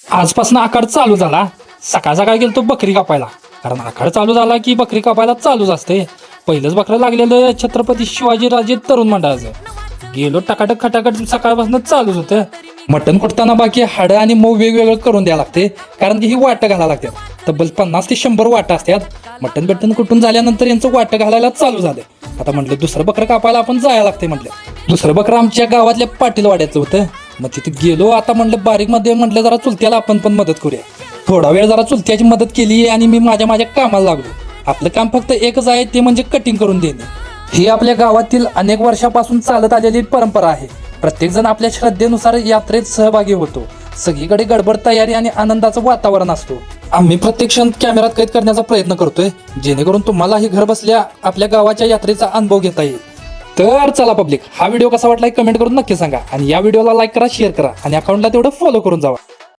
आजपासून आखाड चालू झाला. सकाळ सकाळ गेलो तो बकरी कापायला, कारण आखाड चालू झाला की बकरी कापायला चालूच असते. पहिलंच बकरं लागलेलं छत्रपती शिवाजीराजे तरुण मंडळाचं. गेलो टकाटक खटाखट, सकाळपासून चालूच होतं. मटण कुटताना बाकी हाडं आणि मऊ वेगवेगळं करून द्यावं लागते, कारण की ही वाटं घालायला लागतात. तब्बल 50 ते 100 वाटं असतात. मटण बिटण कुटून झाल्यानंतर यांचं वाटं घालायला चालू झालं. आता म्हटलं दुसरं बकरं कापायला आपण जायला लागते. म्हटलं दुसरं बकरं आमच्या गावातल्या पाटील वाड्यातलं होतं. मग तिथे गेलो. आता म्हटलं बारीक मध्ये म्हटलं जरा चुलत्याला आपण पण मदत करूया. थोडा वेळ जरा चुलत्याची मदत केली आणि मी माझ्या कामाला लागलो. आपलं काम फक्त एकच आहे, ते म्हणजे कटिंग करून देणे. ही आपल्या गावातील अनेक वर्षापासून चालत आलेली परंपरा आहे. प्रत्येक जण आपल्या श्रद्धेनुसार यात्रेत सहभागी होतो. सगळीकडे गडबड, तयारी आणि आनंदाचं वातावरण असतो. आम्ही प्रत्येक क्षण कॅमेऱ्यात कैद करण्याचा प्रयत्न करतोय, जेणेकरून तुम्हालाही घर बसल्या आपल्या गावाच्या यात्रेचा अनुभव घेता येईल. तर चला पब्लिक, हा व्हिडिओ कसा वाटला कमेंट करून नक्की सांगा. आणि या व्हिडिओला लाईक करा, शेअर करा आणि अकाउंटला तेवढं फॉलो करून जावा.